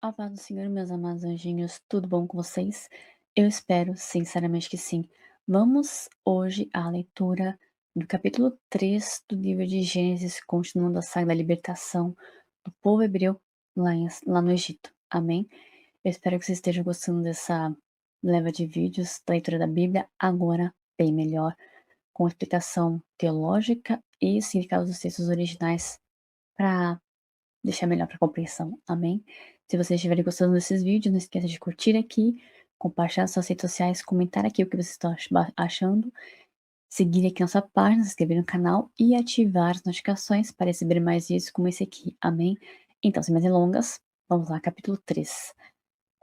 A paz do Senhor, meus amados anjinhos, tudo bom com vocês? Eu espero sinceramente que sim. Vamos hoje à leitura do capítulo 3 do livro de Gênesis, continuando a saga da libertação do povo hebreu lá no Egito. Amém? Eu espero que vocês estejam gostando dessa leva de vídeos da leitura da Bíblia, agora bem melhor, com explicação teológica e significado dos textos originais para deixar melhor para compreensão. Amém? Se vocês estiverem gostando desses vídeos, não esqueça de curtir aqui, compartilhar nas suas redes sociais, comentar aqui o que vocês estão achando, seguir aqui nossa página, se inscrever no canal e ativar as notificações para receber mais vídeos como esse aqui. Amém? Então, sem mais delongas, vamos lá, capítulo 3.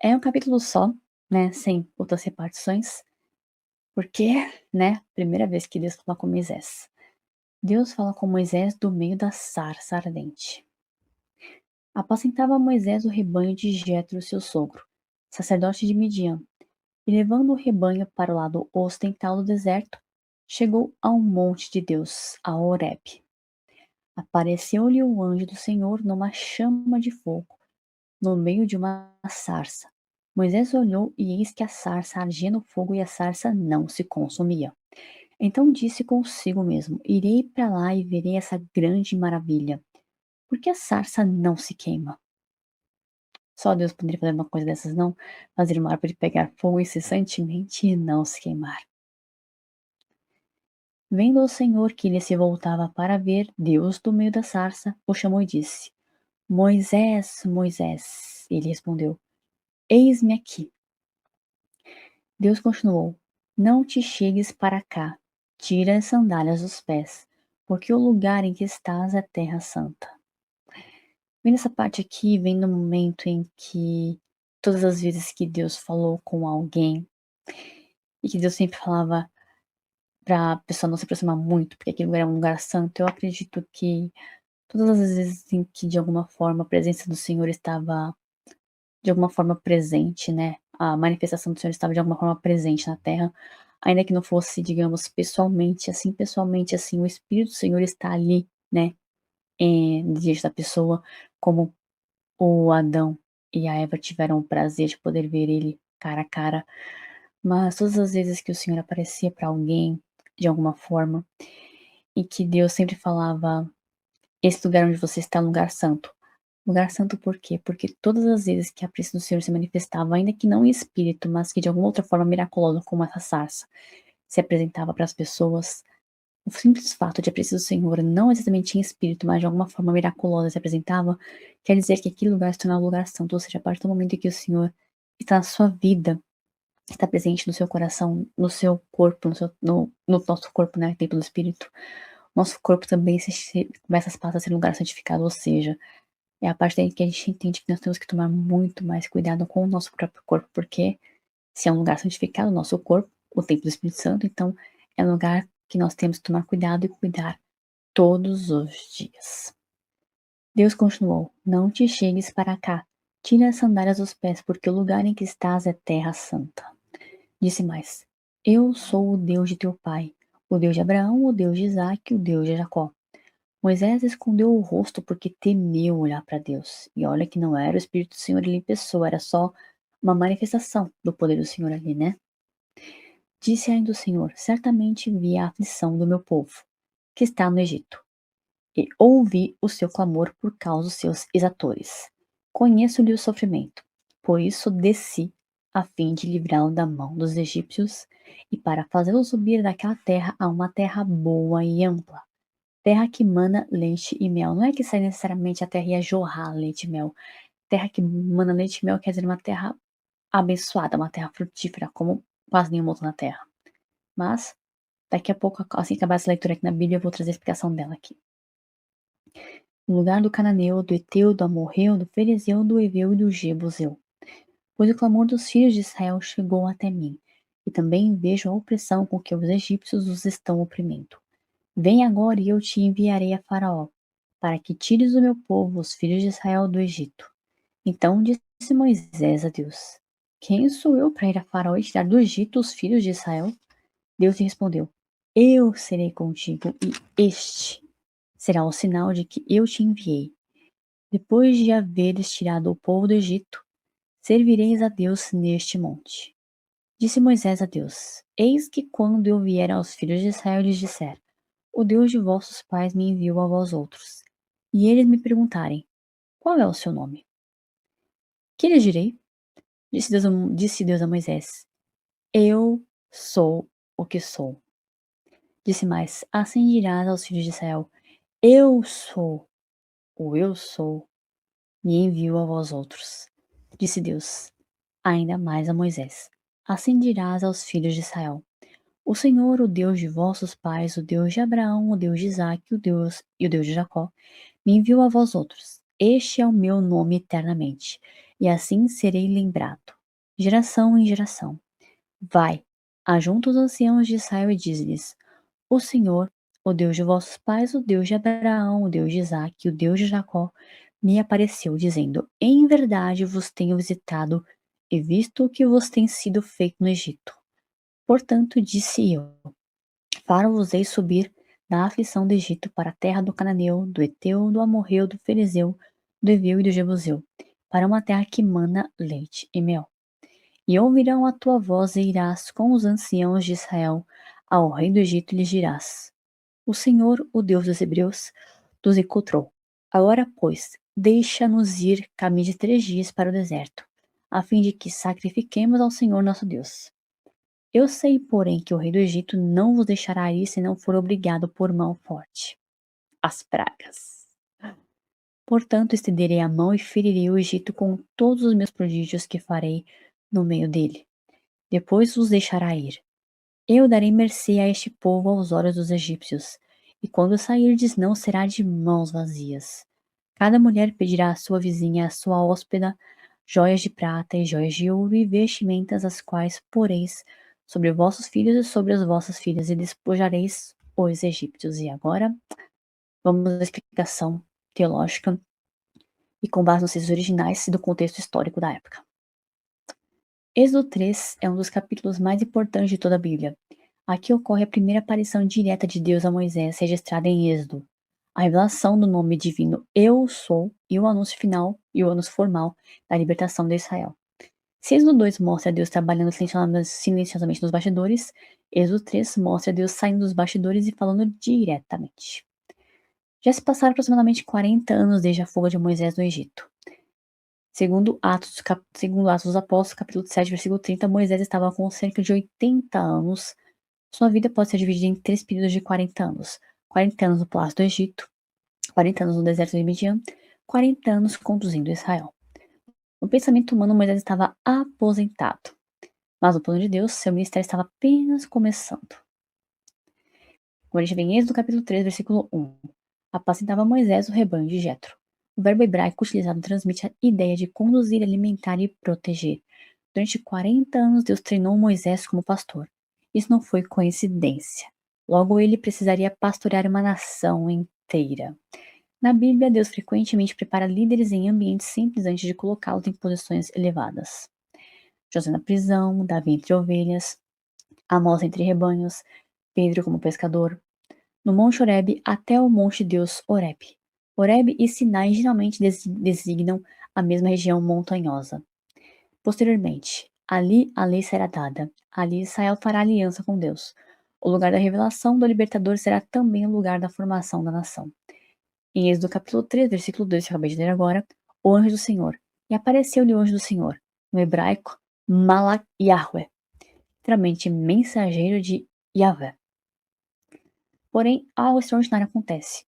É um capítulo só, né, sem outras repartições, porque, né, primeira vez que Deus fala com Moisés. Deus fala com Moisés do meio da sarça ardente. Apacentava Moisés o rebanho de Jetro, seu sogro, sacerdote de Midian, e levando o rebanho para o lado ocidental do deserto, chegou ao monte de Deus, a Horebe. Apareceu-lhe o anjo do Senhor numa chama de fogo, no meio de uma sarça. Moisés olhou e eis que a sarça ardia no fogo e a sarça não se consumia. Então disse consigo mesmo: Irei para lá e verei essa grande maravilha. Por que a sarça não se queima? Só Deus poderia fazer uma coisa dessas, não? Fazer uma árvore pegar fogo incessantemente e não se queimar. Vendo o Senhor que ele se voltava para ver, Deus do meio da sarça o chamou e disse: Moisés, Moisés. Ele respondeu: Eis-me aqui. Deus continuou: Não te chegues para cá, tira as sandálias dos pés, porque o lugar em que estás é terra santa. Vem nessa parte aqui, vem no momento em que todas as vezes que Deus falou com alguém, e que Deus sempre falava para a pessoa não se aproximar muito, porque aquele lugar é um lugar santo, eu acredito que todas as vezes em que de alguma forma a presença do Senhor estava de alguma forma presente, né, a manifestação do Senhor estava de alguma forma presente na terra, ainda que não fosse, digamos, pessoalmente assim, o Espírito do Senhor está ali, né, diante da pessoa, como o Adão e a Eva tiveram o prazer de poder ver ele cara a cara. Mas todas as vezes que o Senhor aparecia para alguém, de alguma forma, e que Deus sempre falava: Esse lugar onde você está é um lugar santo. Lugar santo por quê? Porque todas as vezes que a presença do Senhor se manifestava, ainda que não em espírito, mas que de alguma outra forma miraculosa, como essa sarça, se apresentava para as pessoas, o simples fato de a presença do Senhor, não exatamente em espírito, mas de alguma forma miraculosa se apresentava, quer dizer que aquele lugar se tornava um lugar santo, ou seja, a partir do momento em que o Senhor está na sua vida, está presente no seu coração, no seu corpo, no nosso corpo, né, templo do Espírito, nosso corpo também começa a passar a ser um lugar santificado, ou seja, é a parte daí que a gente entende que nós temos que tomar muito mais cuidado com o nosso próprio corpo, porque se é um lugar santificado, o nosso corpo, o templo do Espírito Santo, então é um lugar que nós temos que tomar cuidado e cuidar todos os dias. Deus continuou: Não te chegues para cá, tira as sandálias dos pés, porque o lugar em que estás é terra santa. Disse mais: Eu sou o Deus de teu pai, o Deus de Abraão, o Deus de Isaque, o Deus de Jacó. Moisés escondeu o rosto porque temeu olhar para Deus. E olha que não era o Espírito do Senhor ali em pessoa, era só uma manifestação do poder do Senhor ali, né? Disse ainda o Senhor: Certamente vi a aflição do meu povo, que está no Egito, e ouvi o seu clamor por causa dos seus exatores. Conheço-lhe o sofrimento, por isso desci, a fim de livrá-lo da mão dos egípcios e para fazê-lo subir daquela terra a uma terra boa e ampla, terra que mana leite e mel. Não é que sai necessariamente a terra ia jorrar leite e mel. Terra que mana leite e mel quer dizer uma terra abençoada, uma terra frutífera, como quase nenhuma outra na terra. Mas, daqui a pouco, assim que acabar essa leitura aqui na Bíblia, eu vou trazer a explicação dela aqui. No lugar do cananeu, do Eteu, do Amorreu, do Ferezeu, do Eveu e do Jebuseu. Pois o clamor dos filhos de Israel chegou até mim, e também vejo a opressão com que os egípcios os estão oprimindo. Vem agora e eu te enviarei a Faraó, para que tires o meu povo, os filhos de Israel, do Egito. Então disse Moisés a Deus: Quem sou eu para ir a Faraó e tirar do Egito os filhos de Israel? Deus lhe respondeu: Eu serei contigo, e este será o sinal de que eu te enviei. Depois de haveres tirado o povo do Egito, servireis a Deus neste monte. Disse Moisés a Deus: Eis que quando eu vier aos filhos de Israel lhes disser: O Deus de vossos pais me enviou a vós outros, e eles me perguntarem: Qual é o seu nome? Que lhes direi? Disse Deus a Moisés: Eu sou o que sou. Disse mais: Assim dirás aos filhos de Israel: Eu sou o eu sou, me enviou a vós outros. Disse Deus ainda mais a Moisés: Assim dirás aos filhos de Israel: O Senhor, o Deus de vossos pais, o Deus de Abraão, o Deus de Isaque, o Deus de Jacó, me enviou a vós outros. Este é o meu nome eternamente, e assim serei lembrado, geração em geração. Vai, ajunta os anciãos de Israel e diz-lhes: O Senhor, o Deus de vossos pais, o Deus de Abraão, o Deus de Isaque, o Deus de Jacó, me apareceu, dizendo: Em verdade vos tenho visitado e visto o que vos tem sido feito no Egito. Portanto, disse eu: Far-vos-ei subir da aflição do Egito para a terra do Cananeu, do Eteu, do Amorreu, do Ferezeu, do Heveu e do Jebuseu, para uma terra que mana leite e mel. E ouvirão a tua voz e irás com os anciãos de Israel ao rei do Egito e lhes dirás: O Senhor, o Deus dos Hebreus, nos encontrou. Agora, pois, deixa-nos ir caminho de 3 dias para o deserto, a fim de que sacrifiquemos ao Senhor nosso Deus. Eu sei, porém, que o rei do Egito não vos deixará ir se não for obrigado por mão forte. As pragas. Portanto, estenderei a mão e ferirei o Egito com todos os meus prodígios que farei no meio dele. Depois vos deixará ir. Eu darei mercê a este povo aos olhos dos egípcios, e quando sairdes não será de mãos vazias. Cada mulher pedirá à sua vizinha, à sua hóspeda, joias de prata e joias de ouro e vestimentas, as quais poreis sobre vossos filhos e sobre as vossas filhas, e despojareis os egípcios. E agora, vamos à explicação teológica e com base nos textos originais e do contexto histórico da época. Êxodo 3 é um dos capítulos mais importantes de toda a Bíblia. Aqui ocorre a primeira aparição direta de Deus a Moisés, registrada em Êxodo. A revelação do nome divino Eu Sou e o anúncio final e o anúncio formal da libertação de Israel. Se Êxodo 2 mostra Deus trabalhando silenciosamente nos bastidores, Êxodo 3 mostra Deus saindo dos bastidores e falando diretamente. Já se passaram aproximadamente 40 anos desde a fuga de Moisés no Egito. Segundo Atos dos Apóstolos, capítulo 7, versículo 30, Moisés estava com cerca de 80 anos. Sua vida pode ser dividida em 3 períodos de 40 anos. 40 anos no Palácio do Egito, 40 anos no deserto de Midian, 40 anos conduzindo Israel. No pensamento humano, Moisés estava aposentado. Mas no plano de Deus, seu ministério estava apenas começando. Como a gente vê em Êxodo capítulo 3, versículo 1. Apacentava Moisés o rebanho de Jetro. O verbo hebraico utilizado transmite a ideia de conduzir, alimentar e proteger. Durante 40 anos, Deus treinou Moisés como pastor. Isso não foi coincidência. Logo, ele precisaria pastorear uma nação inteira. Na Bíblia, Deus frequentemente prepara líderes em ambientes simples antes de colocá-los em posições elevadas. José na prisão, Davi entre ovelhas, Amós entre rebanhos, Pedro como pescador. No Monte Horebe até o Monte Deus Horeb. Horeb e Sinai geralmente designam a mesma região montanhosa. Posteriormente, ali a lei será dada. Ali Israel fará aliança com Deus. O lugar da revelação do libertador será também o lugar da formação da nação. Em Êxodo capítulo 3, versículo 2, que eu acabei de ler agora, o anjo do Senhor. E apareceu-lhe o anjo do Senhor. No hebraico, Malach Yahweh, literalmente mensageiro de Yahvé. Porém, algo extraordinário acontece.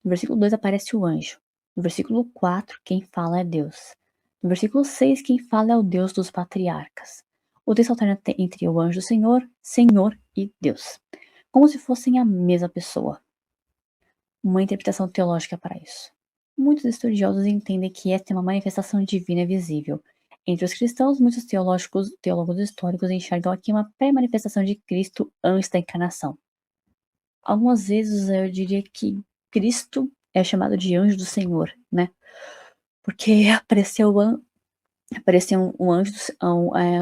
No versículo 2 aparece o anjo. No versículo 4, quem fala é Deus. No versículo 6, quem fala é o Deus dos patriarcas. O texto alterna entre o anjo do Senhor, Senhor e Deus, como se fossem a mesma pessoa. Uma interpretação teológica para isso. Muitos estudiosos entendem que esta é uma manifestação divina visível. Entre os cristãos, muitos teólogos históricos enxergam aqui uma pré-manifestação de Cristo antes da encarnação. Algumas vezes eu diria que Cristo é chamado de anjo do Senhor, né? Porque apareceu um anjo,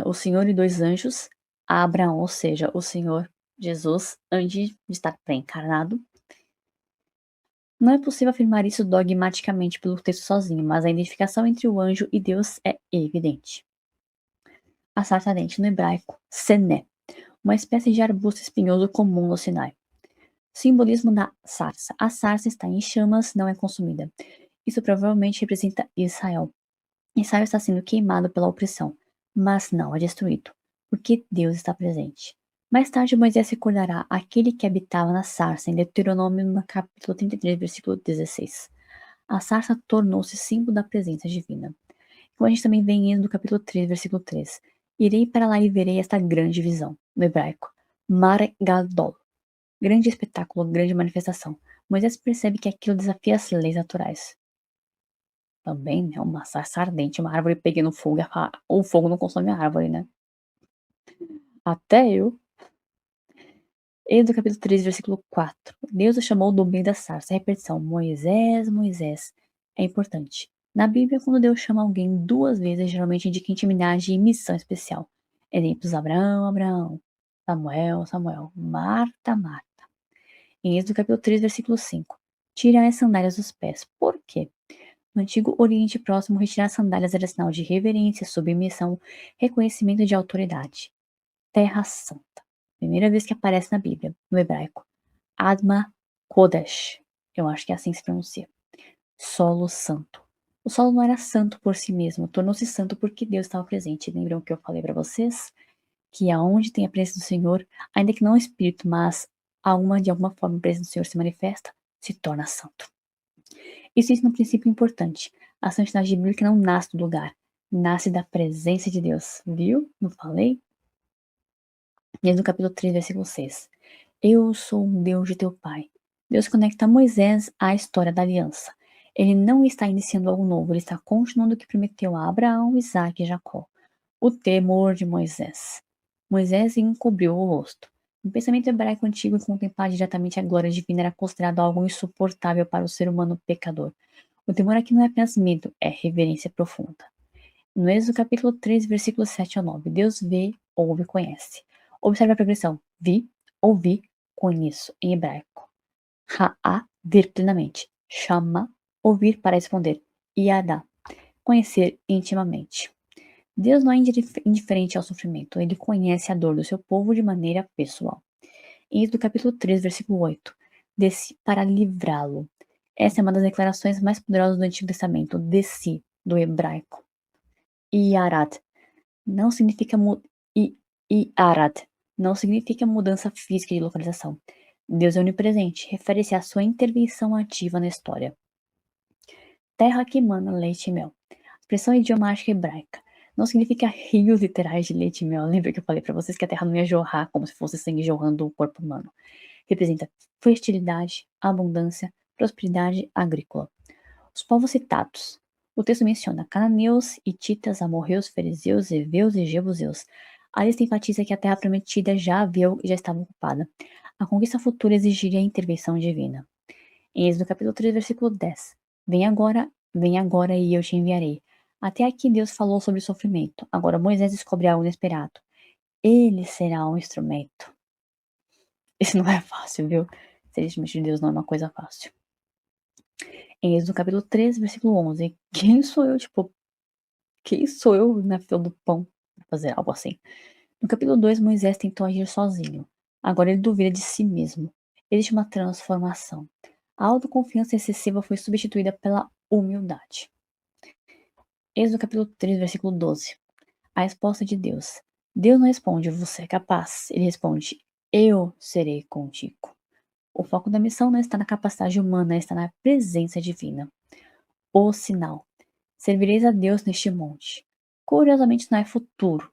o Senhor e 2 anjos a Abraão, ou seja, o Senhor Jesus, antes de estar pré-encarnado. Não é possível afirmar isso dogmaticamente pelo texto sozinho, mas a identificação entre o anjo e Deus é evidente. A sarça ardente, no hebraico, sené, uma espécie de arbusto espinhoso comum no Sinai. Simbolismo da sarça. A sarça está em chamas, não é consumida. Isso provavelmente representa Israel. Israel está sendo queimado pela opressão, mas não é destruído, porque Deus está presente. Mais tarde, Moisés recordará aquele que habitava na sarça, em Deuteronômio, no capítulo 33, versículo 16. A sarça tornou-se símbolo da presença divina. Como a gente também vê em Êxodo capítulo 3, versículo 3. Irei para lá e verei esta grande visão, no hebraico, Mar Gadol. Grande espetáculo, grande manifestação. Moisés percebe que aquilo desafia as leis naturais. Também, né, uma sarça ardente, uma árvore pegando fogo, o fogo não consome a árvore, né? Até eu. Êxodo capítulo 3, versículo 4. Deus o chamou do meio da sarça. Repetição, Moisés, Moisés. É importante. Na Bíblia, quando Deus chama alguém duas vezes, geralmente indica intimidade e missão especial. Exemplos, Abraão, Abraão. Samuel, Samuel. Marta, Marta. Em Êxodo capítulo 3, versículo 5. Tira as sandálias dos pés. Por quê? No antigo Oriente Próximo, retirar as sandálias era sinal de reverência, submissão, reconhecimento de autoridade. Terra Santa. Primeira vez que aparece na Bíblia, no hebraico. Adma Kodesh. Eu acho que é assim que se pronuncia. Solo santo. O solo não era santo por si mesmo, tornou-se santo porque Deus estava presente. Lembram que eu falei para vocês? Que aonde tem a presença do Senhor, ainda que não o Espírito, mas de alguma forma a presença do Senhor se manifesta, se torna santo. Isso é um princípio importante. A santidade bíblica não nasce do lugar, nasce da presença de Deus. Viu? Não falei? Desde o capítulo 3, versículo 6. Eu sou o Deus de teu pai. Deus conecta Moisés à história da aliança. Ele não está iniciando algo novo, ele está continuando o que prometeu a Abraão, Isaac e Jacó. O temor de Moisés. Moisés encobriu o rosto. No pensamento hebraico antigo, contemplar diretamente a glória divina era considerado algo insuportável para o ser humano pecador. O temor aqui não é apenas medo, é reverência profunda. No Êxodo capítulo 3, versículos 7 ao 9, Deus vê, ouve e conhece. Observe a progressão. Vi, ouvi, conheço, em hebraico. Ra'a, ver plenamente. Chama, ouvir para responder. Yada, conhecer intimamente. Deus não é indiferente ao sofrimento, ele conhece a dor do seu povo de maneira pessoal. Em Êxodo capítulo 3, versículo 8, desci para livrá-lo. Essa é uma das declarações mais poderosas do Antigo Testamento, desci, do hebraico. Iarat não significa Iarat não significa mudança física de localização. Deus é onipresente, refere-se à sua intervenção ativa na história. Terra que emana leite e mel. Expressão idiomática hebraica. Não significa rios literais de leite e mel. Lembra que eu falei para vocês que a terra não ia jorrar como se fosse sangue jorrando do corpo humano. Representa fertilidade, abundância, prosperidade agrícola. Os povos citados. O texto menciona cananeus, hititas, amorreus, fariseus, heveus e jebuseus. A lista enfatiza que a terra prometida já estava ocupada. A conquista futura exigiria a intervenção divina. Em Êxodo capítulo 3, versículo 10. Vem agora e eu te enviarei. Até aqui Deus falou sobre sofrimento. Agora Moisés descobre algo inesperado. Ele será um instrumento. Isso não é fácil, viu? Ser instrumento de Deus não é uma coisa fácil. Em Êxodo capítulo 3, versículo 11. Quem sou eu, quem sou eu na fila do pão para fazer algo assim? No capítulo 2, Moisés tentou agir sozinho. Agora ele duvida de si mesmo. Existe uma transformação. A autoconfiança excessiva foi substituída pela humildade. Êxodo capítulo 3, versículo 12. A resposta de Deus. Deus não responde, você é capaz. Ele responde, eu serei contigo. O foco da missão não está na capacidade humana, está na presença divina. O sinal. Servireis a Deus neste monte. Curiosamente, não é futuro.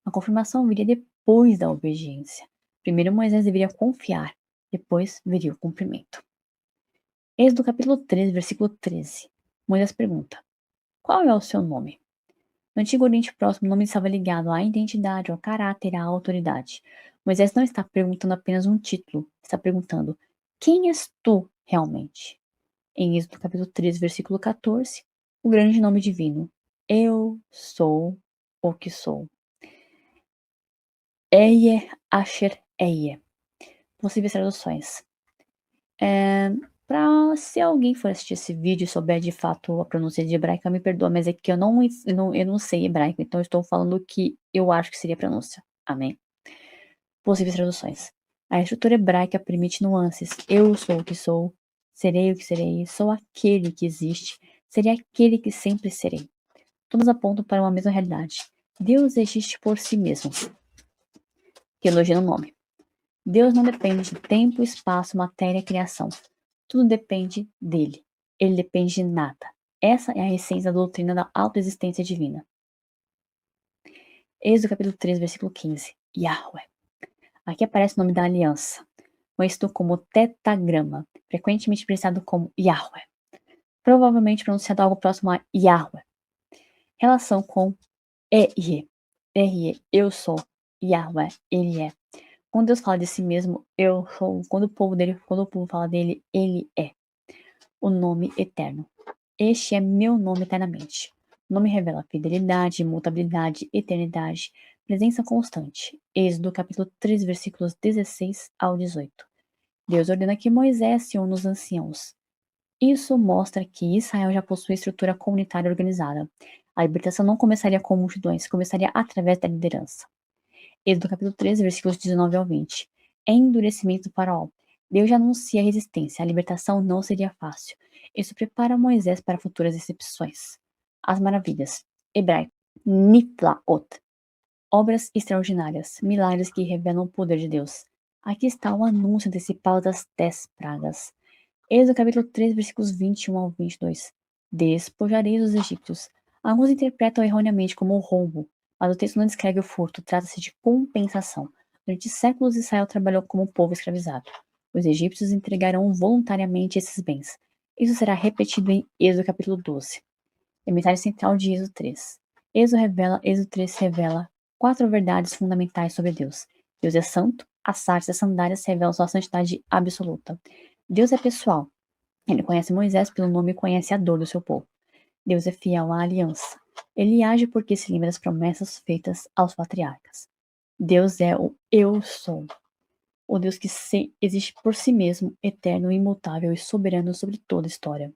A confirmação viria depois da obediência. Primeiro Moisés deveria confiar, depois viria o cumprimento. Êxodo capítulo 3, versículo 13. Moisés pergunta, qual é o seu nome? No Antigo Oriente Próximo, o nome estava ligado à identidade, ao caráter, à autoridade. Moisés não está perguntando apenas um título, está perguntando, quem és tu realmente? Em Êxodo capítulo 3, versículo 14, o grande nome divino, eu sou o que sou. Eie Asher Eie. Possíveis traduções. Se alguém for assistir esse vídeo e souber de fato a pronúncia de hebraica, me perdoa, mas é que eu não sei hebraico, então eu estou falando o que eu acho que seria a pronúncia. Amém? Possíveis traduções. A estrutura hebraica permite nuances. Eu sou o que sou, serei o que serei, sou aquele que existe, serei aquele que sempre serei. Todos apontam para uma mesma realidade. Deus existe por si mesmo. Teologia no nome. Deus não depende de tempo, espaço, matéria, criação. Tudo depende dele. Ele depende de nada. Essa é a essência da doutrina da autoexistência divina. Êxodo capítulo 3, versículo 15. Yahweh. Aqui aparece o nome da aliança, conhecido como tetagrama, frequentemente expressado como Yahweh. Provavelmente pronunciado algo próximo a Yahweh. Relação com Ehyeh. Ehyeh, eu sou. Yahweh, ele é. Quando Deus fala de si mesmo, eu sou. Quando o povo fala dele, ele é. O nome eterno. Este é meu nome eternamente. O nome revela fidelidade, imutabilidade, eternidade, presença constante. Êxodo capítulo 3, versículos 16 ao 18. Deus ordena que Moisés se una aos anciãos. Isso mostra que Israel já possui estrutura comunitária organizada. A libertação não começaria com multidões, começaria através da liderança. Êxodo capítulo 13, versículos 19 ao 20. É endurecimento do faraó. Deus já anuncia a resistência, a libertação não seria fácil. Isso prepara Moisés para futuras decepções. As maravilhas. Hebraico. Niflaot. Obras extraordinárias, milagres que revelam o poder de Deus. Aqui está o anúncio antecipado das 10 pragas. Êxodo capítulo 3, versículos 21 ao 22. Despojareis os egípcios. Alguns interpretam erroneamente como roubo, mas o texto não descreve o furto, trata-se de compensação. Durante séculos Israel trabalhou como povo escravizado. Os egípcios entregarão voluntariamente esses bens. Isso será repetido em Êxodo capítulo 12. É a mensagem central de Êxodo 3. Êxodo 3 revela 4 verdades fundamentais sobre Deus. Deus é santo, as sarças e as sandálias revelam sua santidade absoluta. Deus é pessoal. Ele conhece Moisés pelo nome e conhece a dor do seu povo. Deus é fiel à aliança. Ele age porque se lembra das promessas feitas aos patriarcas. Deus é o Eu Sou. O Deus que existe por si mesmo, eterno, imutável e soberano sobre toda a história.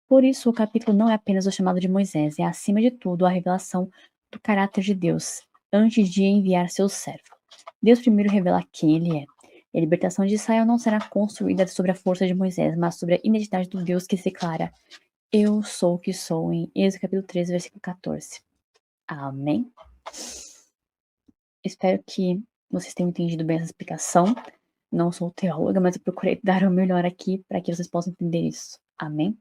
Por isso, o capítulo não é apenas o chamado de Moisés, é acima de tudo a revelação do caráter de Deus, antes de enviar seu servo. Deus primeiro revela quem ele é. E a libertação de Israel não será construída sobre a força de Moisés, mas sobre a identidade do Deus que se declara Eu sou o que sou, em Êxodo capítulo 13, versículo 14. Amém? Espero que vocês tenham entendido bem essa explicação. Não sou teóloga, mas eu procurei dar o melhor aqui para que vocês possam entender isso. Amém?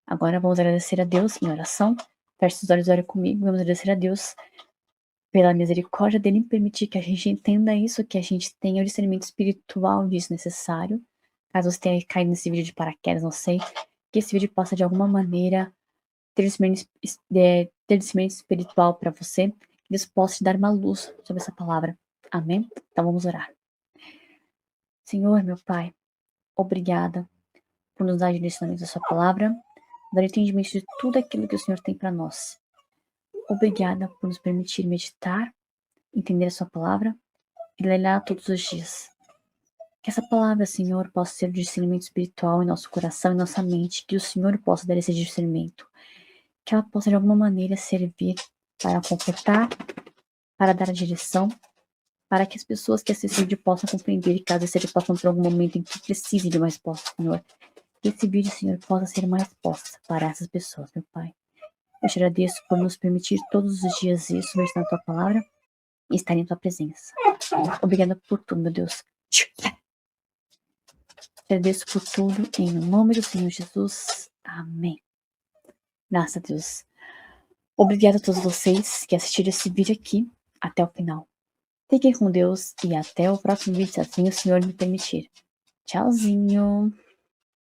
Agora vamos agradecer a Deus em oração. Feche os olhos e ore comigo. Vamos agradecer a Deus pela misericórdia dele em permitir que a gente entenda isso, que a gente tenha o discernimento espiritual disso necessário. Caso você tenha caído nesse vídeo de paraquedas, não sei, que esse vídeo possa de alguma maneira ter discernimento espiritual para você, que Deus possa te dar uma luz sobre essa palavra. Amém? Então vamos orar. Senhor, meu Pai, obrigada por nos dar direcionamento da sua palavra, dar entendimento de tudo aquilo que o Senhor tem para nós. Obrigada por nos permitir meditar, entender a sua palavra e ler todos os dias. Que essa palavra, Senhor, possa ser de discernimento espiritual em nosso coração e nossa mente, que o Senhor possa dar esse discernimento, que ela possa de alguma maneira servir para completar, para dar a direção, para que as pessoas que assistem o vídeo possam compreender, caso esteja passando por algum momento em que precise de uma resposta, Senhor. Que esse vídeo, Senhor, possa ser uma resposta para essas pessoas, meu Pai. Eu te agradeço por nos permitir todos os dias isso, ver na tua palavra e estar em tua presença. Obrigada por tudo, meu Deus. Te agradeço por tudo, em nome do Senhor Jesus. Amém. Graças a Deus. Obrigada a todos vocês que assistiram esse vídeo aqui até o final. Fiquem com Deus e até o próximo vídeo, se assim o Senhor me permitir. Tchauzinho!